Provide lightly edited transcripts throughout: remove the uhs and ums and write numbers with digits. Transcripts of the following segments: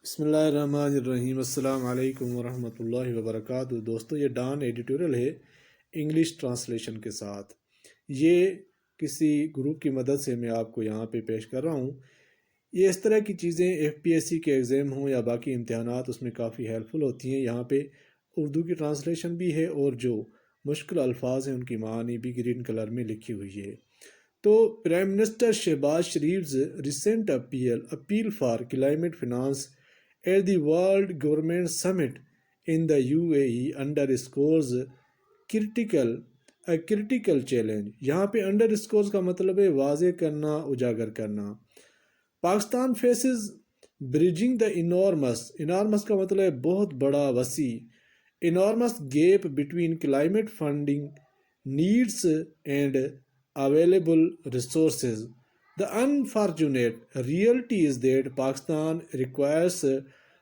بسم اللہ الرحمن الرحیم۔ السلام علیکم ورحمۃ اللہ وبرکاتہ۔ دوستو، یہ ڈان ایڈیٹوریل ہے انگلش ٹرانسلیشن کے ساتھ۔ یہ کسی گروپ کی مدد سے میں آپ کو یہاں پہ پیش کر رہا ہوں۔ یہ اس طرح کی چیزیں FPSC کے ایگزام ہوں یا باقی امتحانات، اس میں کافی ہیلپ فل ہوتی ہیں۔ یہاں پہ اردو کی ٹرانسلیشن بھی ہے اور جو مشکل الفاظ ہیں ان کی معنی بھی گرین کلر میں لکھی ہوئی ہے۔ تو prime minister Shehbaz Sharif's recent appeal for climate finance at the World Government Summit in the UAE underscores critical challenge۔ یہاں پہ underscores کا مطلب ہے واضح کرنا، اجاگر کرنا۔ Pakistan faces bridging the enormous کا مطلب ہے بہت بڑا، وسیع، enormous gap between climate funding needs and available resources۔ The unfortunate reality is that Pakistan requires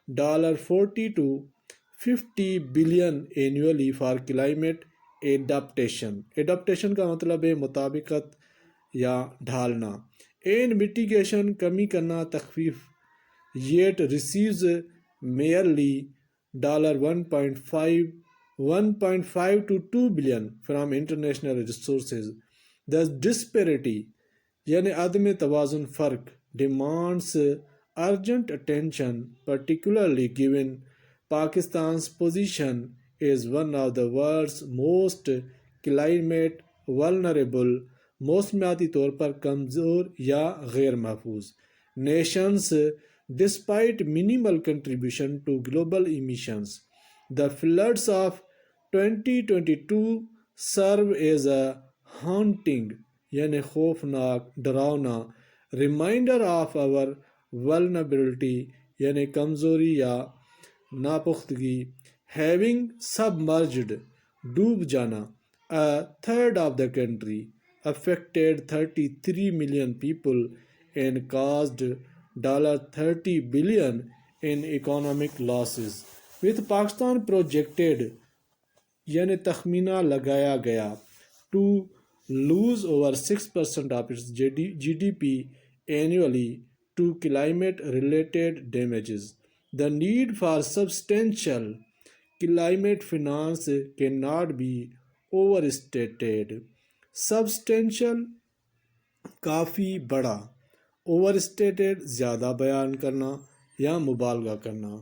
$40 to $50 billion annually for climate adaptation۔ Adaptation کا مطلب ہے مطابقت یا ڈھالنا، and mitigation کمی کرنا، تخفیف، yet receives merely $1.5 to $2 billion from international resources۔ The disparity یعنی عدم توازن، فرق، demands urgent attention particularly given Pakistan's position as one of the world's most climate vulnerable، موسمیاتی طور پر کمزور یا غیر محفوظ nations despite minimal contribution to global emissions۔ The floods of 2022 serve as a haunting یعنی خوفناک، ڈراؤنا ریمائنڈر آف آور vulnerability یعنی کمزوری یا ناپختگی، ہیونگ submerged ڈوب جانا، a third of the country affected 33 million people and caused $30 billion in economic losses with Pakistan projected یعنی تخمینہ لگایا گیا to lose over 6% of its GDP annually to climate-related damages۔ The need for substantial climate finance cannot be overstated۔ Substantial کافی بڑا، overstated زیادہ بیان کرنا یا مبالغہ کرنا۔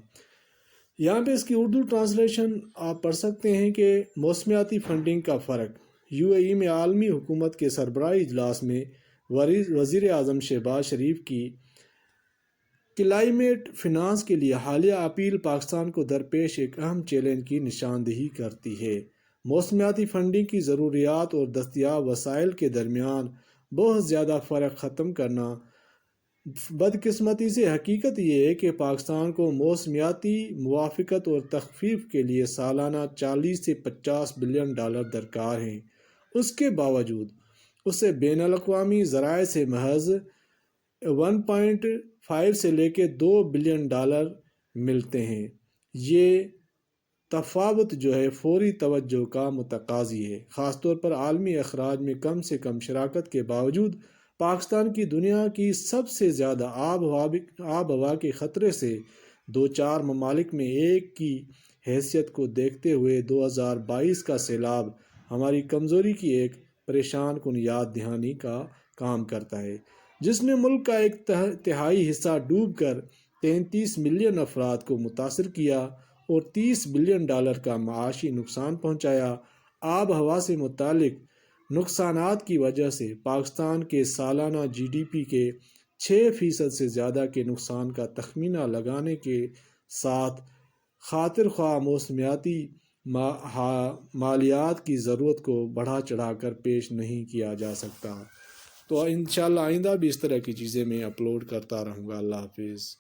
یہاں پہ اس کی اردو ٹرانسلیشن آپ پڑھ سکتے ہیں کہ موسمیاتی فنڈنگ کا فرق۔ UAE میں عالمی حکومت کے سربراہی اجلاس میں وزیر اعظم شہباز شریف کی کلائمیٹ فنانس کے لیے حالیہ اپیل پاکستان کو درپیش ایک اہم چیلنج کی نشاندہی کرتی ہے۔ موسمیاتی فنڈنگ کی ضروریات اور دستیاب وسائل کے درمیان بہت زیادہ فرق ختم کرنا۔ بدقسمتی سے حقیقت یہ ہے کہ پاکستان کو موسمیاتی موافقت اور تخفیف کے لیے سالانہ $40 سے $50 بلین درکار ہیں۔ اس کے باوجود اسے بین الاقوامی ذرائع سے محض 1.5 سے لے کے $2 بلین ملتے ہیں۔ یہ تفاوت جو ہے فوری توجہ کا متقاضی ہے، خاص طور پر عالمی اخراج میں کم سے کم شراکت کے باوجود۔ پاکستان کی دنیا کی سب سے زیادہ آب ہوا کے خطرے سے دوچار ممالک میں ایک کی حیثیت کو دیکھتے ہوئے 2022 کا سیلاب ہماری کمزوری کی ایک پریشان کن یاد دہانی کا کام کرتا ہے، جس نے ملک کا ایک تہائی حصہ ڈوب کر 33 ملین افراد کو متاثر کیا اور $30 بلین کا معاشی نقصان پہنچایا۔ آب ہوا سے متعلق نقصانات کی وجہ سے پاکستان کے سالانہ GDP کے 6% سے زیادہ کے نقصان کا تخمینہ لگانے کے ساتھ خاطر خواہ موسمیاتی مالیات کی ضرورت کو بڑھا چڑھا کر پیش نہیں کیا جا سکتا۔ تو انشاءاللہ آئندہ بھی اس طرح کی چیزیں میں اپلوڈ کرتا رہوں گا۔ اللہ حافظ۔